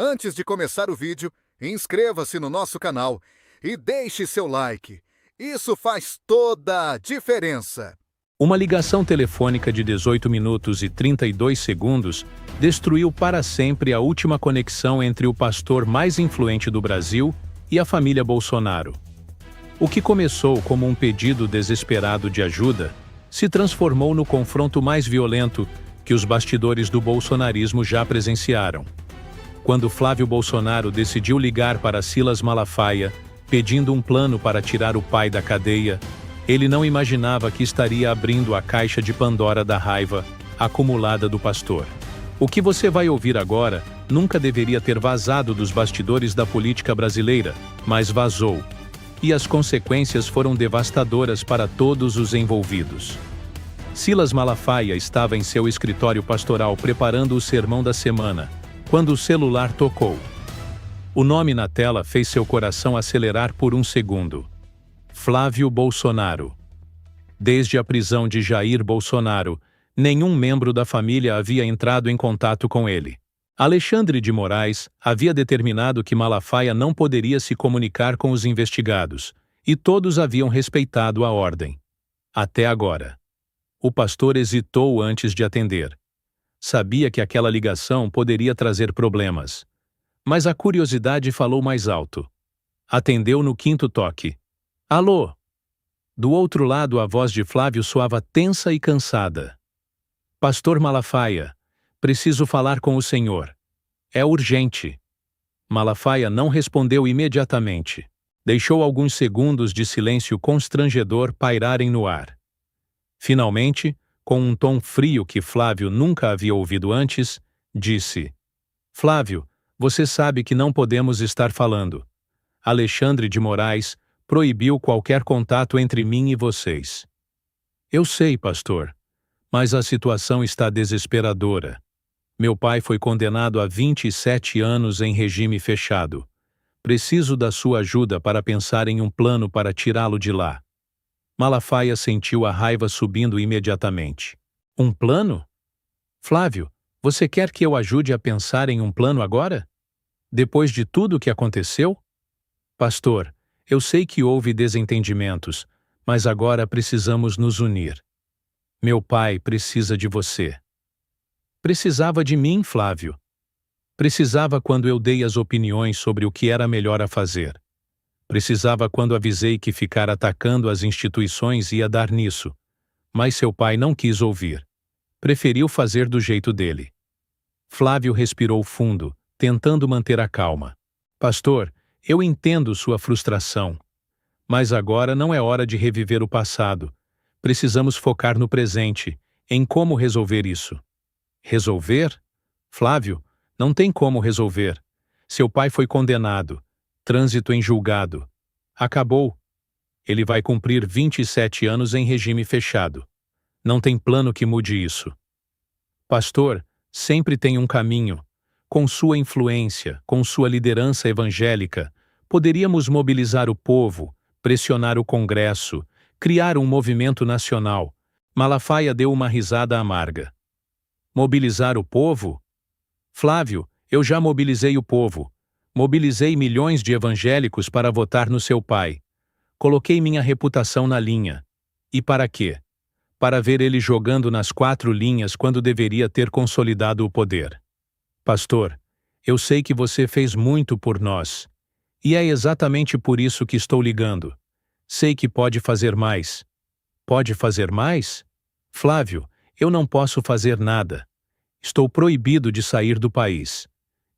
Antes de começar o vídeo, inscreva-se no nosso canal e deixe seu like. Isso faz toda a diferença. Uma ligação telefônica de 18 minutos e 32 segundos destruiu para sempre a última conexão entre o pastor mais influente do Brasil e a família Bolsonaro. O que começou como um pedido desesperado de ajuda se transformou no confronto mais violento que os bastidores do bolsonarismo já presenciaram. Quando Flávio Bolsonaro decidiu ligar para Silas Malafaia, pedindo um plano para tirar o pai da cadeia, ele não imaginava que estaria abrindo a caixa de Pandora da raiva acumulada do pastor. O que você vai ouvir agora nunca deveria ter vazado dos bastidores da política brasileira, mas vazou. E as consequências foram devastadoras para todos os envolvidos. Silas Malafaia estava em seu escritório pastoral preparando o sermão da semana, quando o celular tocou. O nome na tela fez seu coração acelerar por um segundo. Flávio Bolsonaro. Desde a prisão de Jair Bolsonaro, nenhum membro da família havia entrado em contato com ele. Alexandre de Moraes havia determinado que Malafaia não poderia se comunicar com os investigados, e todos haviam respeitado a ordem. Até agora. O pastor hesitou antes de atender. Sabia que aquela ligação poderia trazer problemas. Mas a curiosidade falou mais alto. Atendeu no quinto toque. Alô? Do outro lado a voz de Flávio soava tensa e cansada. Pastor Malafaia, preciso falar com o senhor. É urgente. Malafaia não respondeu imediatamente. Deixou alguns segundos de silêncio constrangedor pairarem no ar. Finalmente, com um tom frio que Flávio nunca havia ouvido antes, disse: Flávio, você sabe que não podemos estar falando. Alexandre de Moraes proibiu qualquer contato entre mim e vocês. Eu sei, pastor, mas a situação está desesperadora. Meu pai foi condenado a 27 anos em regime fechado. Preciso da sua ajuda para pensar em um plano para tirá-lo de lá. Malafaia sentiu a raiva subindo imediatamente. Um plano? Flávio, você quer que eu ajude a pensar em um plano agora? Depois de tudo o que aconteceu? Pastor, eu sei que houve desentendimentos, mas agora precisamos nos unir. Meu pai precisa de você. Precisava de mim, Flávio. Precisava quando eu dei as opiniões sobre o que era melhor a fazer. Precisava quando avisei que ficar atacando as instituições ia dar nisso. Mas seu pai não quis ouvir. Preferiu fazer do jeito dele. Flávio respirou fundo, tentando manter a calma. Pastor, eu entendo sua frustração. Mas agora não é hora de reviver o passado. Precisamos focar no presente, em como resolver isso. Resolver? Flávio, não tem como resolver. Seu pai foi condenado. Trânsito em julgado. Acabou. Ele vai cumprir 27 anos em regime fechado. Não tem plano que mude isso. Pastor, sempre tem um caminho. Com sua influência, com sua liderança evangélica, poderíamos mobilizar o povo, pressionar o Congresso, criar um movimento nacional. Malafaia deu uma risada amarga. Mobilizar o povo? Flávio, eu já mobilizei o povo. Mobilizei milhões de evangélicos para votar no seu pai. Coloquei minha reputação na linha. E para quê? Para ver ele jogando nas 4 linhas quando deveria ter consolidado o poder. Pastor, eu sei que você fez muito por nós. E é exatamente por isso que estou ligando. Sei que pode fazer mais. Pode fazer mais? Flávio, eu não posso fazer nada. Estou proibido de sair do país.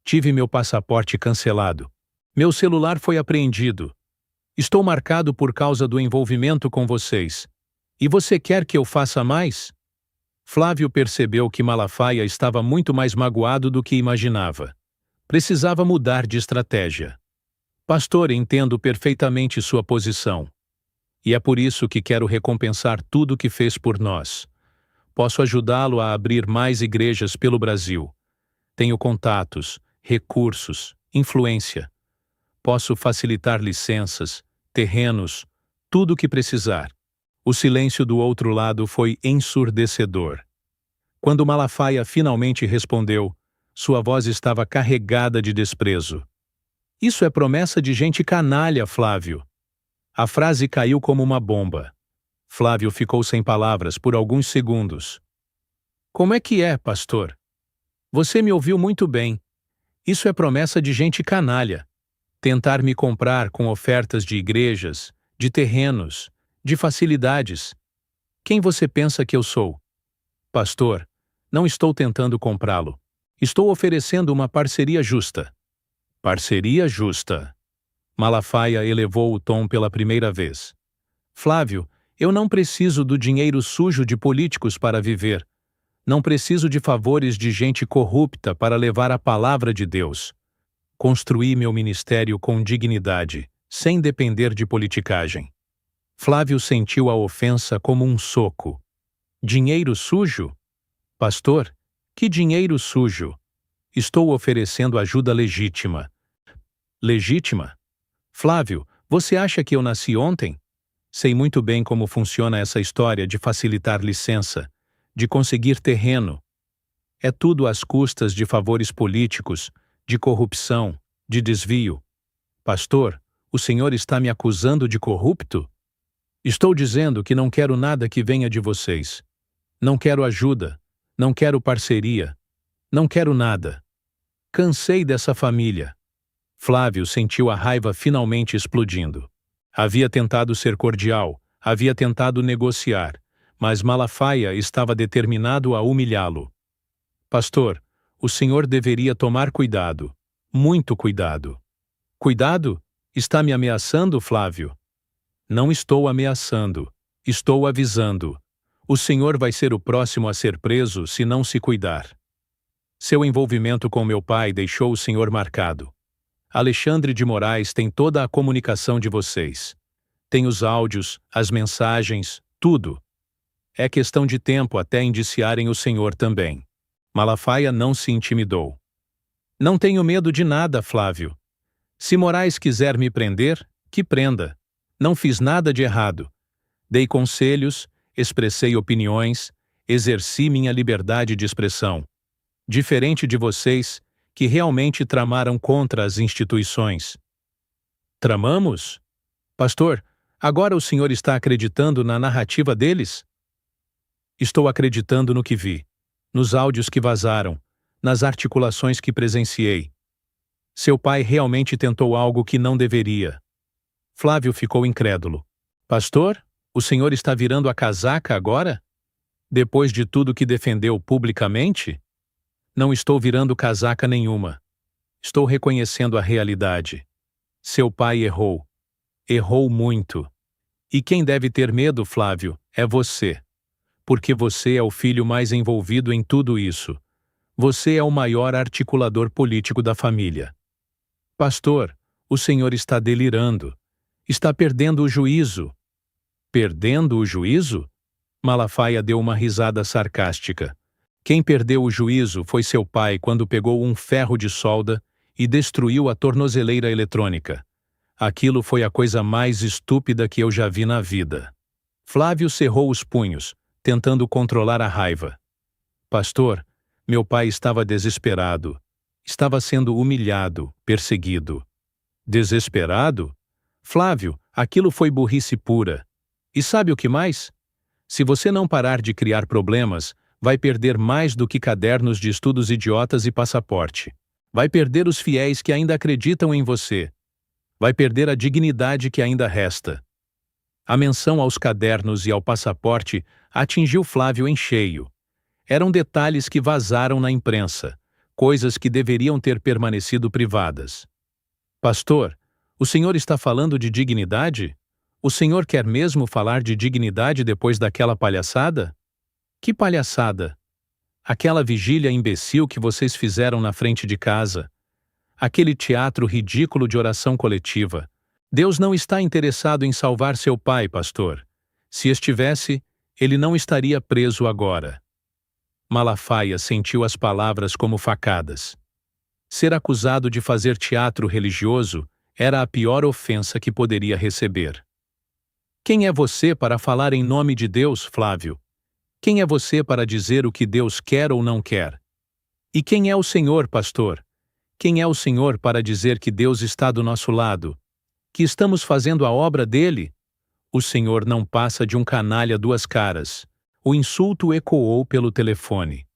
Tive meu passaporte cancelado. Meu celular foi apreendido. Estou marcado por causa do envolvimento com vocês. E você quer que eu faça mais? Flávio percebeu que Malafaia estava muito mais magoado do que imaginava. Precisava mudar de estratégia. Pastor, entendo perfeitamente sua posição. E é por isso que quero recompensar tudo o que fez por nós. Posso ajudá-lo a abrir mais igrejas pelo Brasil. Tenho contatos, recursos, influência. Posso facilitar licenças, terrenos, tudo o que precisar. O silêncio do outro lado foi ensurdecedor. Quando Malafaia finalmente respondeu, Sua voz estava carregada de desprezo. Isso é promessa de gente canalha, Flávio. A frase caiu como uma bomba. Flávio ficou sem palavras por alguns segundos. Como é que é, pastor? Você me ouviu muito bem. Isso é promessa de gente canalha. Tentar me comprar com ofertas de igrejas, de terrenos, de facilidades. Quem você pensa que eu sou? Pastor, não estou tentando comprá-lo. Estou oferecendo uma parceria justa. Parceria justa. Malafaia elevou o tom pela primeira vez. Flávio, eu não preciso do dinheiro sujo de políticos para viver. Não preciso de favores de gente corrupta para levar a palavra de Deus. Construí meu ministério com dignidade, sem depender de politicagem. Flávio sentiu a ofensa como um soco. Dinheiro sujo? Pastor, que dinheiro sujo? Estou oferecendo ajuda legítima. Legítima? Flávio, você acha que eu nasci ontem? Sei muito bem como funciona essa história de facilitar licença, de conseguir terreno. É tudo às custas de favores políticos, de corrupção, de desvio. Pastor, o senhor está me acusando de corrupto? Estou dizendo que não quero nada que venha de vocês. Não quero ajuda, não quero parceria, não quero nada. Cansei dessa família. Flávio sentiu a raiva finalmente explodindo. Havia tentado ser cordial, havia tentado negociar, mas Malafaia estava determinado a humilhá-lo. Pastor, o senhor deveria tomar cuidado, muito cuidado. Cuidado? Está me ameaçando, Flávio? Não estou ameaçando, estou avisando. O senhor vai ser o próximo a ser preso se não se cuidar. Seu envolvimento com meu pai deixou o senhor marcado. Alexandre de Moraes tem toda a comunicação de vocês. Tem os áudios, as mensagens, tudo. É questão de tempo até indiciarem o senhor também. Malafaia não se intimidou. Não tenho medo de nada, Flávio. Se Moraes quiser me prender, que prenda. Não fiz nada de errado. Dei conselhos, expressei opiniões, exerci minha liberdade de expressão. Diferente de vocês, que realmente tramaram contra as instituições. Tramamos? Pastor, agora o senhor está acreditando na narrativa deles? Estou acreditando no que vi, nos áudios que vazaram, nas articulações que presenciei. Seu pai realmente tentou algo que não deveria. Flávio ficou incrédulo. Pastor, o senhor está virando a casaca agora? Depois de tudo que defendeu publicamente? Não estou virando casaca nenhuma. Estou reconhecendo a realidade. Seu pai errou. Errou muito. E quem deve ter medo, Flávio, é você. Porque você é o filho mais envolvido em tudo isso. Você é o maior articulador político da família. Pastor, o senhor está delirando. Está perdendo o juízo. Perdendo o juízo? Malafaia deu uma risada sarcástica. Quem perdeu o juízo foi seu pai quando pegou um ferro de solda e destruiu a tornozeleira eletrônica. Aquilo foi a coisa mais estúpida que eu já vi na vida. Flávio cerrou os punhos, tentando controlar a raiva. Pastor, meu pai estava desesperado. Estava sendo humilhado, perseguido. Desesperado? Flávio, aquilo foi burrice pura. E sabe o que mais? Se você não parar de criar problemas, vai perder mais do que cadernos de estudos idiotas e passaporte. Vai perder os fiéis que ainda acreditam em você. Vai perder a dignidade que ainda resta. A menção aos cadernos e ao passaporte atingiu Flávio em cheio. Eram detalhes que vazaram na imprensa, coisas que deveriam ter permanecido privadas. Pastor, o senhor está falando de dignidade? O senhor quer mesmo falar de dignidade depois daquela palhaçada? Que palhaçada! Aquela vigília imbecil que vocês fizeram na frente de casa. Aquele teatro ridículo de oração coletiva. Deus não está interessado em salvar seu pai, pastor. Se estivesse, ele não estaria preso agora. Malafaia sentiu as palavras como facadas. Ser acusado de fazer teatro religioso era a pior ofensa que poderia receber. Quem é você para falar em nome de Deus, Flávio? Quem é você para dizer o que Deus quer ou não quer? E quem é o Senhor, pastor? Quem é o Senhor para dizer que Deus está do nosso lado? Que estamos fazendo a obra dele? O Senhor não passa de um canalha duas caras. O insulto ecoou pelo telefone.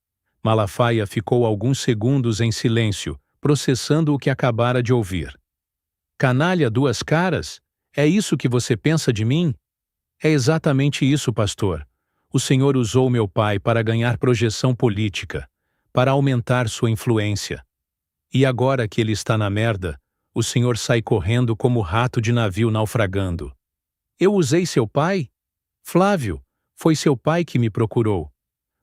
Malafaia ficou alguns segundos em silêncio, processando o que acabara de ouvir. Canalha duas caras? É isso que você pensa de mim? É exatamente isso, pastor. O Senhor usou meu pai para ganhar projeção política, para aumentar sua influência. E agora que ele está na merda, o Senhor sai correndo como rato de navio naufragando. Eu usei seu pai? Flávio, foi seu pai que me procurou.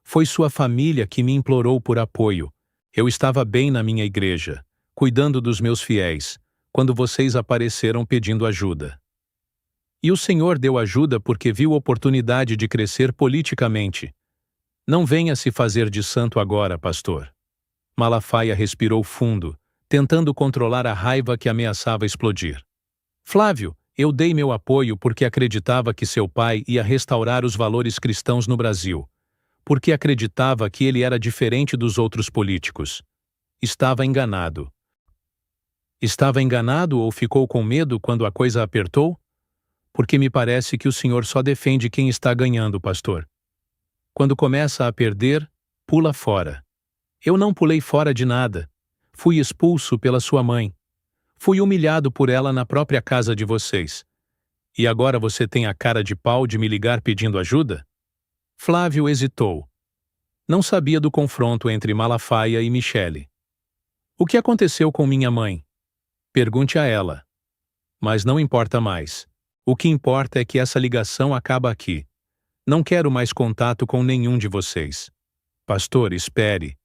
Foi sua família que me implorou por apoio. Eu estava bem na minha igreja, cuidando dos meus fiéis, quando vocês apareceram pedindo ajuda. E o Senhor deu ajuda porque viu oportunidade de crescer politicamente. Não venha se fazer de santo agora, pastor. Malafaia respirou fundo, tentando controlar a raiva que ameaçava explodir. Flávio, eu dei meu apoio porque acreditava que seu pai ia restaurar os valores cristãos no Brasil. Porque acreditava que ele era diferente dos outros políticos. Estava enganado. Estava enganado ou ficou com medo quando a coisa apertou? Porque me parece que o senhor só defende quem está ganhando, pastor. Quando começa a perder, pula fora. Eu não pulei fora de nada. Fui expulso pela sua mãe. Fui humilhado por ela na própria casa de vocês. E agora você tem a cara de pau de me ligar pedindo ajuda? Flávio hesitou. Não sabia do confronto entre Malafaia e Michele. O que aconteceu com minha mãe? Pergunte a ela. Mas não importa mais. O que importa é que essa ligação acaba aqui. Não quero mais contato com nenhum de vocês. Pastor, espere.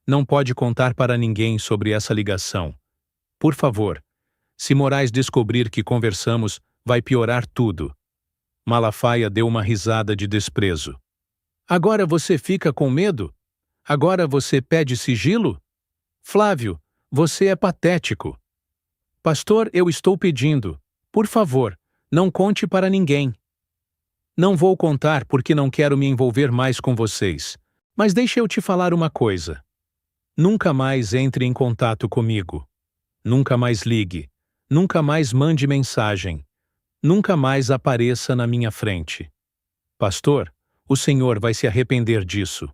Não pode contar para ninguém sobre essa ligação. Por favor. Se Moraes descobrir que conversamos, vai piorar tudo. Malafaia deu uma risada de desprezo. Agora você fica com medo? Agora você pede sigilo? Flávio, você é patético. Pastor, eu estou pedindo. Por favor, não conte para ninguém. Não vou contar porque não quero me envolver mais com vocês. Mas deixe eu te falar uma coisa. Nunca mais entre em contato comigo. Nunca mais ligue. Nunca mais mande mensagem. Nunca mais apareça na minha frente. Pastor, o senhor vai se arrepender disso.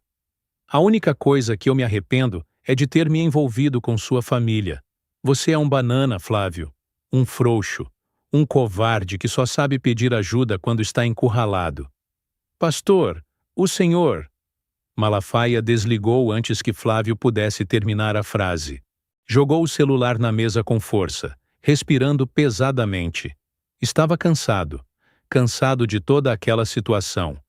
A única coisa que eu me arrependo é de ter me envolvido com sua família. Você é um banana, Flávio. Um frouxo. Um covarde que só sabe pedir ajuda quando está encurralado. Pastor, o senhor... Malafaia desligou antes que Flávio pudesse terminar a frase. Jogou o celular na mesa com força, respirando pesadamente. Estava cansado. Cansado de toda aquela situação.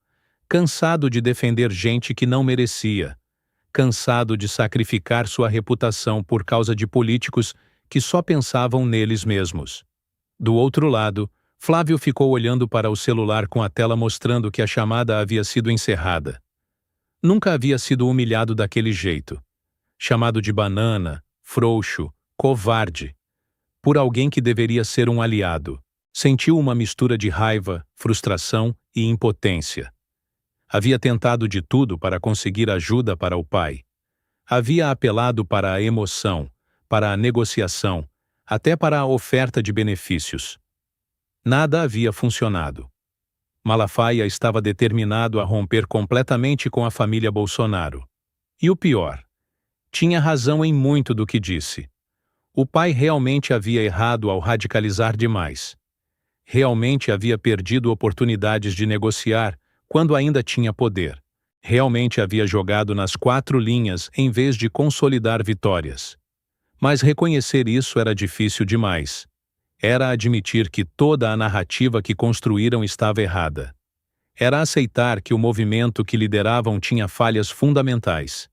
Cansado de defender gente que não merecia. Cansado de sacrificar sua reputação por causa de políticos que só pensavam neles mesmos. Do outro lado, Flávio ficou olhando para o celular com a tela mostrando que a chamada havia sido encerrada. Nunca havia sido humilhado daquele jeito. Chamado de banana, frouxo, covarde. Por alguém que deveria ser um aliado. Sentiu uma mistura de raiva, frustração e impotência. Havia tentado de tudo para conseguir ajuda para o pai. Havia apelado para a emoção, para a negociação, até para a oferta de benefícios. Nada havia funcionado. Malafaia estava determinado a romper completamente com a família Bolsonaro. E o pior, tinha razão em muito do que disse. O pai realmente havia errado ao radicalizar demais. Realmente havia perdido oportunidades de negociar quando ainda tinha poder. Realmente havia jogado nas 4 linhas em vez de consolidar vitórias. Mas reconhecer isso era difícil demais. Era admitir que toda a narrativa que construíram estava errada. Era aceitar que o movimento que lideravam tinha falhas fundamentais.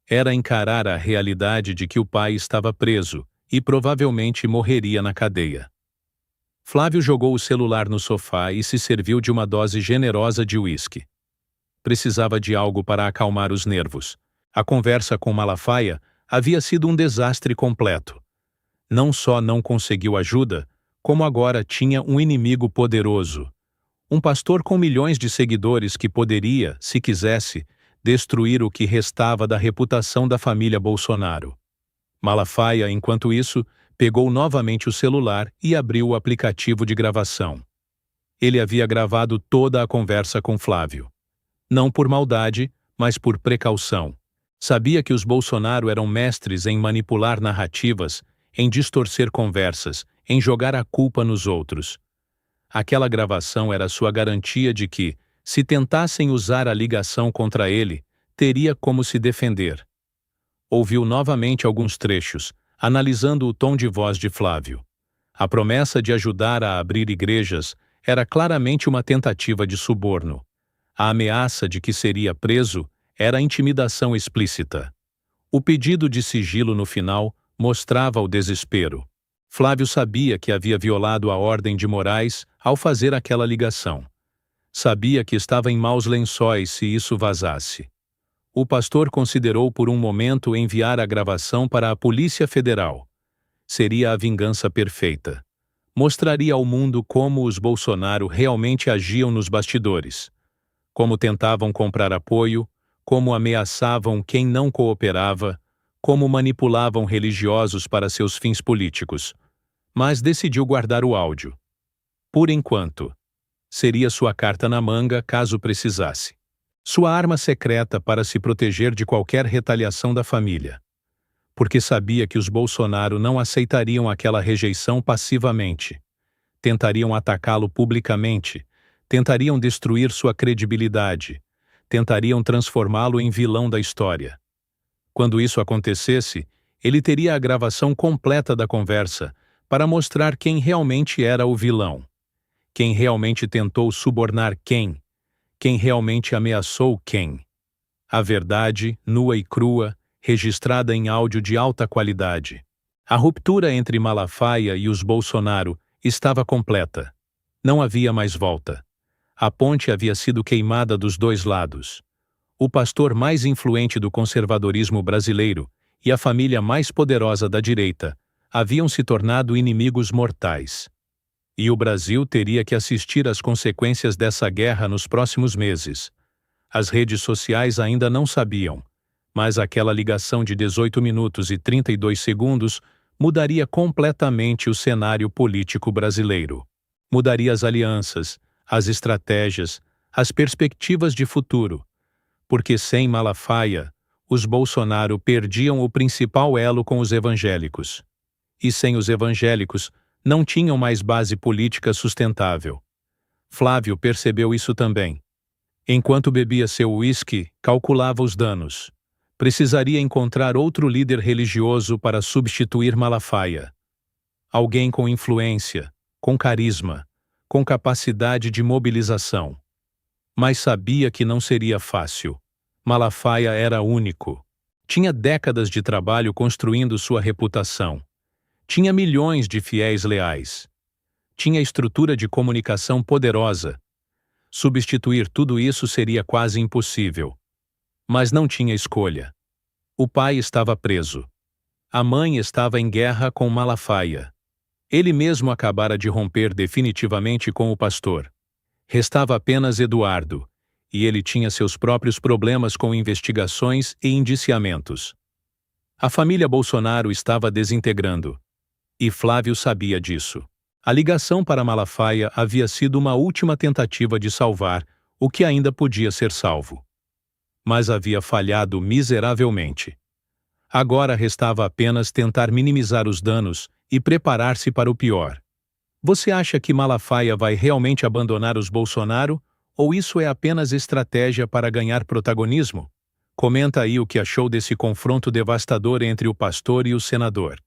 Era encarar a realidade de que o pai estava preso e provavelmente morreria na cadeia. Flávio jogou o celular no sofá e se serviu de uma dose generosa de uísque. Precisava de algo para acalmar os nervos. A conversa com Malafaia havia sido um desastre completo. Não só não conseguiu ajuda, como agora tinha um inimigo poderoso. Um pastor com milhões de seguidores que poderia, se quisesse, destruir o que restava da reputação da família Bolsonaro. Malafaia, enquanto isso, pegou novamente o celular e abriu o aplicativo de gravação. Ele havia gravado toda a conversa com Flávio. Não por maldade, mas por precaução. Sabia que os Bolsonaro eram mestres em manipular narrativas, em distorcer conversas, em jogar a culpa nos outros. Aquela gravação era sua garantia de que, se tentassem usar a ligação contra ele, teria como se defender. Ouviu novamente alguns trechos, analisando o tom de voz de Flávio. A promessa de ajudar a abrir igrejas era claramente uma tentativa de suborno. A ameaça de que seria preso era intimidação explícita. O pedido de sigilo no final mostrava o desespero. Flávio sabia que havia violado a ordem de Moraes ao fazer aquela ligação. Sabia que estava em maus lençóis se isso vazasse. O pastor considerou por um momento enviar a gravação para a Polícia Federal. Seria a vingança perfeita. Mostraria ao mundo como os Bolsonaro realmente agiam nos bastidores. Como tentavam comprar apoio, como ameaçavam quem não cooperava, como manipulavam religiosos para seus fins políticos. Mas decidiu guardar o áudio. Por enquanto. Seria sua carta na manga caso precisasse. Sua arma secreta para se proteger de qualquer retaliação da família. Porque sabia que os Bolsonaro não aceitariam aquela rejeição passivamente. Tentariam atacá-lo publicamente, tentariam destruir sua credibilidade, tentariam transformá-lo em vilão da história. Quando isso acontecesse, ele teria a gravação completa da conversa para mostrar quem realmente era o vilão. Quem realmente tentou subornar quem realmente ameaçou quem. A verdade, nua e crua, registrada em áudio de alta qualidade. A ruptura entre Malafaia e os Bolsonaro estava completa. Não havia mais volta. A ponte havia sido queimada dos dois lados. O pastor mais influente do conservadorismo brasileiro e a família mais poderosa da direita haviam se tornado inimigos mortais. E o Brasil teria que assistir às consequências dessa guerra nos próximos meses. As redes sociais ainda não sabiam, mas aquela ligação de 18 minutos e 32 segundos mudaria completamente o cenário político brasileiro. Mudaria as alianças, as estratégias, as perspectivas de futuro. Porque sem Malafaia, os Bolsonaro perdiam o principal elo com os evangélicos. E sem os evangélicos, não tinham mais base política sustentável. Flávio percebeu isso também. Enquanto bebia seu uísque, calculava os danos. Precisaria encontrar outro líder religioso para substituir Malafaia. Alguém com influência, com carisma, com capacidade de mobilização. Mas sabia que não seria fácil. Malafaia era único. Tinha décadas de trabalho construindo sua reputação. Tinha milhões de fiéis leais. Tinha estrutura de comunicação poderosa. Substituir tudo isso seria quase impossível. Mas não tinha escolha. O pai estava preso. A mãe estava em guerra com Malafaia. Ele mesmo acabara de romper definitivamente com o pastor. Restava apenas Eduardo, e ele tinha seus próprios problemas com investigações e indiciamentos. A família Bolsonaro estava desintegrando. E Flávio sabia disso. A ligação para Malafaia havia sido uma última tentativa de salvar o que ainda podia ser salvo. Mas havia falhado miseravelmente. Agora restava apenas tentar minimizar os danos e preparar-se para o pior. Você acha que Malafaia vai realmente abandonar os Bolsonaro, ou isso é apenas estratégia para ganhar protagonismo? Comenta aí o que achou desse confronto devastador entre o pastor e o senador.